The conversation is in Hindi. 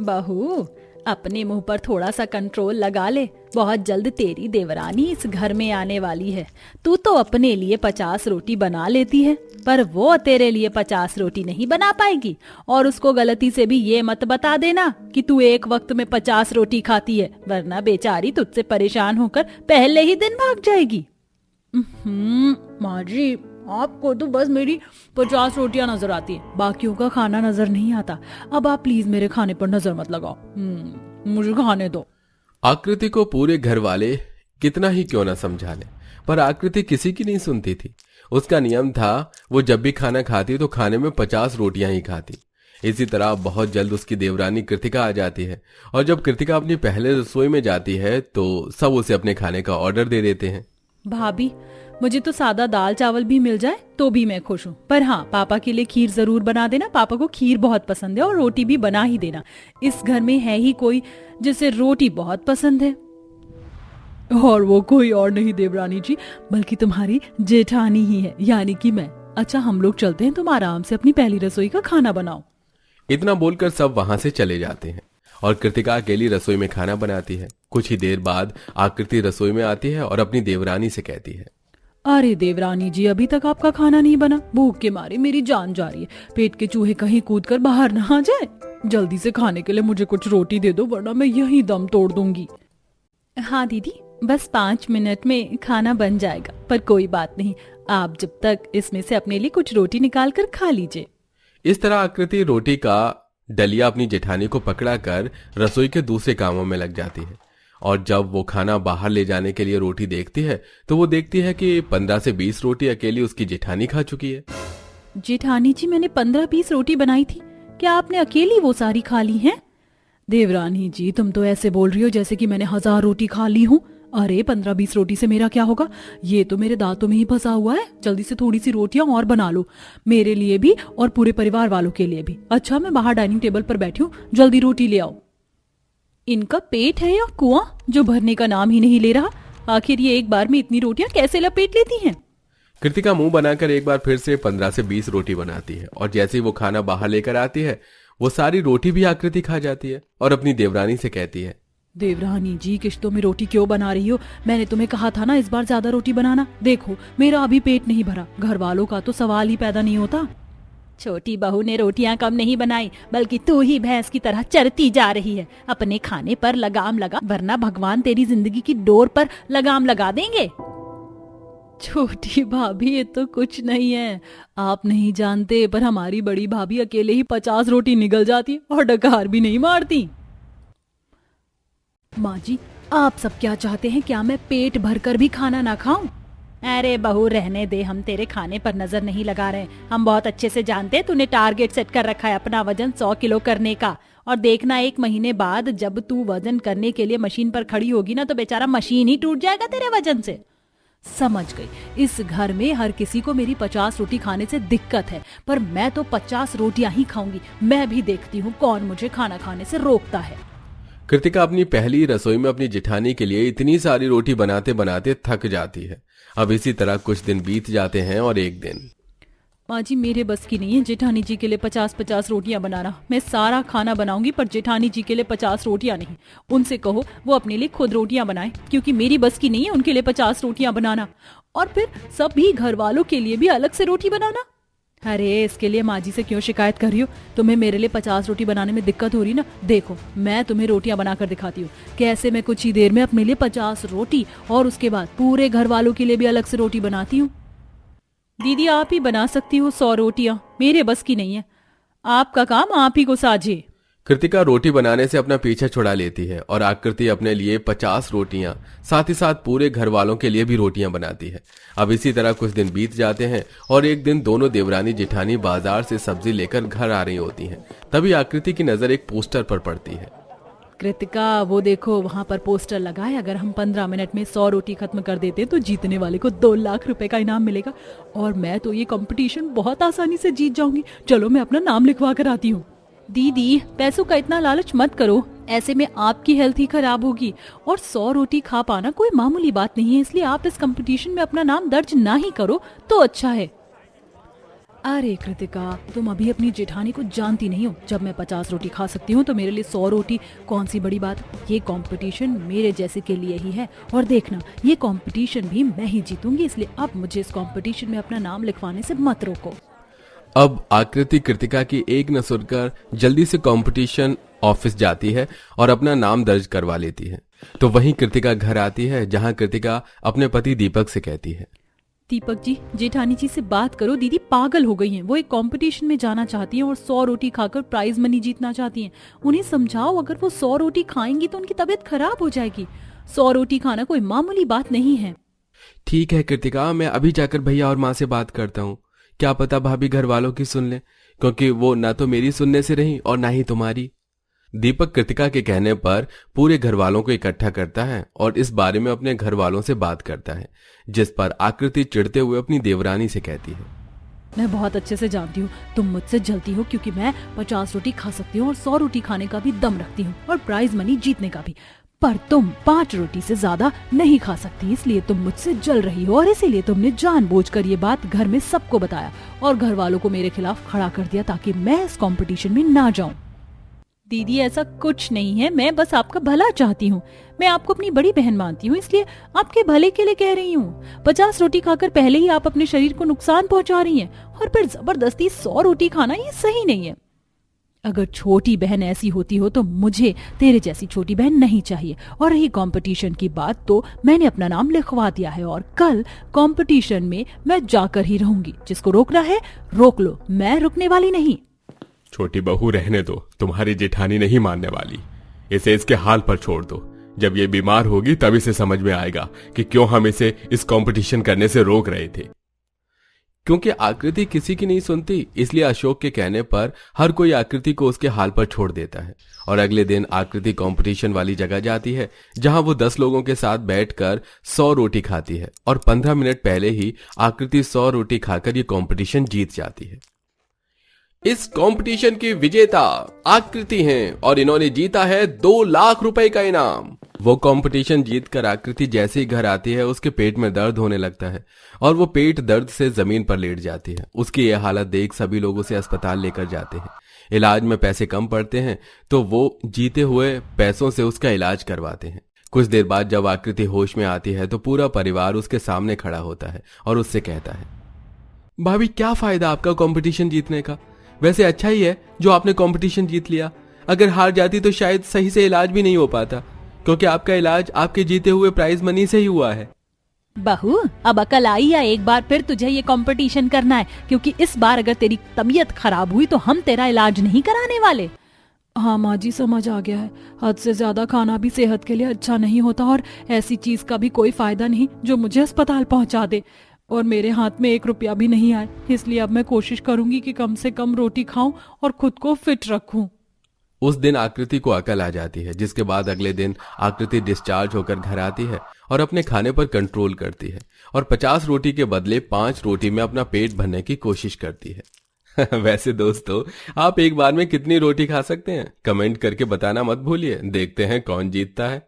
बहू, अपने मुंह पर थोड़ा सा कंट्रोल लगा ले। बहुत जल्द तेरी देवरानी इस घर में आने वाली है। तू तो अपने लिए 50 रोटी बना लेती है, पर वो तेरे लिए 50 रोटी नहीं बना पाएगी। और उसको गलती से भी ये मत बता देना कि तू एक वक्त में 50 रोटी खाती है, वरना बेचारी तुझसे परेशान होकर पहले ही दिन भाग जाएगी। माँ जी, आपको तो बस मेरी 50 रोटियां नजर आती है, बाकियों का खाना नजर नहीं आता। अब आप प्लीज मेरे खाने पर नजर मत लगाओ। मुझे खाने दो। आकृति को पूरे घर वाले कितना ही क्यों ना समझा ले, पर आकृति किसी की नहीं सुनती थी। उसका नियम था, वो जब भी खाना खाती तो खाने में 50 रोटियां ही खाती। इसी तरह बहुत जल्द उसकी देवरानी कृतिका आ जाती है, और जब कृतिका अपनी पहले रसोई में जाती है तो सब उसे अपने खाने का ऑर्डर दे देते हैं। भाभी, मुझे तो सादा दाल चावल भी मिल जाए तो भी मैं खुश हूँ, पर हाँ, पापा के लिए खीर जरूर बना देना। पापा को खीर बहुत पसंद है, और रोटी भी बना ही देना। इस घर में है ही कोई जिसे रोटी बहुत पसंद है। और वो कोई और नहीं देवरानी जी, बल्कि तुम्हारी जेठानी ही है, यानी कि मैं। अच्छा, हम लोग चलते हैं, तुम आराम से अपनी पहली रसोई का खाना बनाओ। इतना बोलकर सब वहां से चले जाते हैं, और कृतिका अकेली रसोई में खाना बनाती है। कुछ ही देर बाद आकृति रसोई में आती है और अपनी देवरानी से कहती है, अरे देवरानी जी, अभी तक आपका खाना नहीं बना। भूख के मारे मेरी जान जा रही है। पेट के चूहे कहीं कूद कर बाहर ना आ जाए। जल्दी से खाने के लिए मुझे कुछ रोटी दे दो, वरना मैं यहीं दम तोड़ दूंगी। हाँ दीदी, बस 5 मिनट में खाना बन जाएगा, पर कोई बात नहीं, आप जब तक इसमें से अपने लिए कुछ रोटी निकाल कर खा लीजिए। इस तरह आकृति रोटी का डलिया अपनी जेठानी को पकड़ाकर रसोई के दूसरे कामों में लग जाती है। और जब वो खाना बाहर ले जाने के लिए रोटी देखती है तो वो देखती है कि 15 से 20 रोटी अकेली उसकी जेठानी खा चुकी है। जेठानी जी, मैंने 15-20 रोटी बनाई थी, क्या आपने अकेली वो सारी खा ली हैं? देवरानी जी, तुम तो ऐसे बोल रही हो जैसे कि मैंने 1000 रोटी खा ली हूँ। अरे 15-20 रोटी से मेरा क्या होगा, ये तो मेरे दांतों में ही फंसा हुआ है। जल्दी से थोड़ी सी रोटियां और बना लो, मेरे लिए भी और पूरे परिवार वालों के लिए भी। अच्छा, मैं बाहर डाइनिंग टेबल पर बैठी हूँ, जल्दी रोटी ले आओ। इनका पेट है या कुआं जो भरने का नाम ही नहीं ले रहा? आखिर ये एक बार में इतनी रोटियां कैसे लपेट लेती हैं? कृतिका मुंह बनाकर एक बार फिर से 15 से 20 रोटी बनाती है, और जैसे ही वो खाना बाहर लेकर आती है वो सारी रोटी भी आकृति खा जाती है और अपनी देवरानी से कहती है, देवरानी जी, किश्तों में रोटी क्यों बना रही हो? मैंने तुम्हें कहा था ना इस बार ज्यादा रोटी बनाना। देखो, मेरा अभी पेट नहीं भरा, घर वालों का तो सवाल ही पैदा नहीं होता। छोटी बहू ने रोटियां कम नहीं बनाई, बल्कि तू ही भैंस की तरह चरती जा रही है। अपने खाने पर लगाम लगा, वरना भगवान तेरी जिंदगी की डोर पर लगाम लगा देंगे। छोटी भाभी, ये तो कुछ नहीं है। आप नहीं जानते, पर हमारी बड़ी भाभी अकेले ही 50 रोटी निगल जाती और डकार भी नहीं मारती। माँ जी, आप सब क्या चाहते हैं? क्या मैं पेट भरकर भी खाना ना खाऊं? अरे बहू, रहने दे, हम तेरे खाने पर नजर नहीं लगा रहे। हम बहुत अच्छे से जानते हैं तूने टारगेट सेट कर रखा है अपना वजन 100 किलो करने का। और देखना, 1 महीने बाद जब तू वजन करने के लिए मशीन पर खड़ी होगी ना, तो बेचारा मशीन ही टूट जाएगा तेरे वजन से। समझ गई, इस घर में हर किसी को मेरी 50 रोटी खाने से दिक्कत है, पर मैं तो 50 रोटियां ही खाऊंगी। मैं भी देखती हूँ कौन मुझे खाना खाने से रोकता है। कृतिका अपनी पहली रसोई में अपनी जेठानी के लिए इतनी सारी रोटी बनाते बनाते थक जाती है। अब इसी तरह कुछ दिन बीत जाते हैं, और एक दिन, माँ जी, मेरे बस की नहीं है जेठानी जी के लिए 50-50 रोटियां बनाना। मैं सारा खाना बनाऊंगी, पर जेठानी जी के लिए 50 रोटियां नहीं। उनसे कहो वो अपने लिए खुद रोटियां बनाए, क्योंकि मेरी बस की नहीं है उनके लिए 50 रोटियां बनाना। और फिर सभी घर वालों के लिए भी अलग से रोटी बनाना। अरे इसके लिए माँ जी से क्यों शिकायत कर रही हो? तुम्हें मेरे लिए 50 रोटी बनाने में दिक्कत हो रही ना? देखो, मैं तुम्हें रोटियां बनाकर दिखाती हूँ कैसे मैं कुछ ही देर में अपने लिए 50 रोटी और उसके बाद पूरे घर वालों के लिए भी अलग से रोटी बनाती हूँ। दीदी, आप ही बना सकती हो 100 रोटियां, मेरे बस की नहीं है। आपका काम आप ही को साझे। कृतिका रोटी बनाने से अपना पीछा छुड़ा लेती है, और आकृति अपने लिए 50 रोटियां, साथ ही साथ पूरे घर वालों के लिए भी रोटियां बनाती है। अब इसी तरह कुछ दिन बीत जाते हैं, और एक दिन दोनों देवरानी जेठानी बाजार से सब्जी लेकर घर आ रही होती हैं। तभी आकृति की नजर एक पोस्टर पर पड़ती है। कृतिका, वो देखो, वहाँ पर पोस्टर लगा है। अगर हम 15 मिनट में 100 रोटी खत्म कर देते तो जीतने वाले को 2 लाख रुपए का इनाम मिलेगा, और मैं तो ये कंपटीशन बहुत आसानी से जीत जाऊंगी। चलो, मैं अपना नाम लिखवा कर आती हूँ। दीदी, पैसों का इतना लालच मत करो, ऐसे में आपकी हेल्थ ही खराब होगी। और 100 रोटी खा पाना कोई मामूली बात नहीं है, इसलिए आप इस कंपटीशन में अपना नाम दर्ज ना ही करो तो अच्छा है। अरे कृतिका, तुम अभी अपनी जेठानी को जानती नहीं हो। जब मैं 50 रोटी खा सकती हूँ तो मेरे लिए 100 रोटी कौन सी बड़ी बात। ये कंपटीशन मेरे जैसे के लिए ही है, और देखना ये कंपटीशन भी मैं ही जीतूंगी, इसलिए अब मुझे इस कंपटीशन में अपना नाम लिखवाने से मत रोको। अब आकृति कृतिका की एक न सुनकर जल्दी से कंपटीशन ऑफिस जाती है और अपना नाम दर्ज करवा लेती है। तो वहीं कृतिका घर आती है, जहां कृतिका अपने पति दीपक से कहती है, दीपक जी, जेठानी जी से बात करो, दीदी पागल हो गई हैं। वो एक कंपटीशन में जाना चाहती हैं और 100 रोटी खाकर प्राइज मनी जीतना चाहती हैं। उन्हें समझाओ, अगर वो 100 रोटी खाएंगी तो उनकी तबीयत खराब हो जाएगी। 100 रोटी खाना कोई मामूली बात नहीं है। ठीक है कृतिका, मैं अभी जाकर भैया और माँ से बात करता हूँ। क्या पता भाभी घर वालों की सुन ले, क्योंकि वो ना तो मेरी सुनने से रही और ना ही तुम्हारी। दीपक कृतिका के कहने पर पूरे घर वालों को इकट्ठा करता है और इस बारे में अपने घर वालों से बात करता है, जिस पर आकृति चिढ़ते हुए अपनी देवरानी से कहती है, मैं बहुत अच्छे से जानती हूँ तुम मुझसे जलती हो, क्योंकि मैं 50 रोटी खा सकती हूँ और 100 रोटी खाने का भी दम रखती हूँ और प्राइज मनी जीतने का भी। पर तुम 5 रोटी से ज्यादा नहीं खा सकती, इसलिए तुम मुझसे जल रही हो, और इसीलिए तुमने जानबूझकर ये बात घर में सबको बताया और घर वालों को मेरे खिलाफ खड़ा कर दिया ताकि मैं इस कंपटीशन में ना जाऊं। दीदी ऐसा कुछ नहीं है, मैं बस आपका भला चाहती हूँ। मैं आपको अपनी बड़ी बहन मानती हूँ, इसलिए आपके भले के लिए कह रही हूँ। 50 रोटी खाकर पहले ही आप अपने शरीर को नुकसान पहुंचा रही हैं, और फिर जबरदस्ती 100 रोटी खाना ये सही नहीं है। अगर छोटी बहन ऐसी होती हो तो मुझे तेरे जैसी छोटी बहन नहीं चाहिए। और रही कंपटीशन की बात, तो मैंने अपना नाम लिखवा दिया है और कल कंपटीशन में मैं जाकर ही रहूंगी। जिसको रोकना है रोक लो, मैं रुकने वाली नहीं। छोटी बहू रहने दो, तुम्हारी जेठानी नहीं मानने वाली। इसे इसके हाल पर छोड़ दो। जब ये बीमार होगी तब इसे समझ में आएगा कि क्यों हम इसे इस कंपटीशन करने से रोक रहे थे। क्योंकि आकृति किसी की नहीं सुनती, इसलिए अशोक के कहने पर हर कोई आकृति को उसके हाल पर छोड़ देता है। और अगले दिन आकृति कंपटीशन वाली जगह जाती है, जहां वो 10 लोगों के साथ बैठकर 100 रोटी खाती है, और 15 मिनट पहले ही आकृति 100 रोटी खाकर ये कंपटीशन जीत जाती है। इस कंपटीशन की विजेता आकृति हैं और इन्होंने जीता है 2 लाख रुपए का इनाम। वो कंपटीशन जीतकर आकृति जैसे ही घर आती है, उसके पेट में दर्द होने लगता है और वो पेट दर्द से जमीन पर लेट जाती है। उसकी यह हालत देख सभी लोग उसे अस्पताल लेकर जाते हैं। इलाज में पैसे कम पड़ते हैं तो वो जीते हुए पैसों से उसका इलाज करवाते हैं। कुछ देर बाद जब आकृति होश में आती है तो पूरा परिवार उसके सामने खड़ा होता है और उससे कहता है, भाभी क्या फायदा आपका कंपटीशन जीतने का? वैसे अच्छा ही है जो आपने कंपटीशन जीत लिया। अगर हार जाती तो शायद सही से इलाज भी नहीं हो पाता, क्योंकि आपका इलाज आपके जीते हुए प्राइज मनी से ही हुआ है। बहू, अब अकल आई या एक बार फिर तुझे ये कंपटीशन करना है? क्योंकि इस बार अगर तेरी तबीयत खराब हुई तो हम तेरा इलाज नहीं कराने वाले। हाँ माँ जी, समझ आ गया है। हद से ज्यादा खाना भी सेहत के लिए अच्छा नहीं होता, और ऐसी चीज का भी कोई फायदा नहीं जो मुझे अस्पताल पहुंचा दे। और मेरे हाथ में 1 रुपया भी नहीं आए, इसलिए अब मैं कोशिश करूंगी कि कम से कम रोटी खाऊं और खुद को फिट रखूं। उस दिन आकृति को अकल आ जाती है, जिसके बाद अगले दिन आकृति डिस्चार्ज होकर घर आती है और अपने खाने पर कंट्रोल करती है और 50 रोटी के बदले 5 रोटी में अपना पेट भरने की कोशिश करती है। वैसे दोस्तों, आप एक बार में कितनी रोटी खा सकते हैं? कमेंट करके बताना मत भूलिए। देखते हैं कौन जीतता है।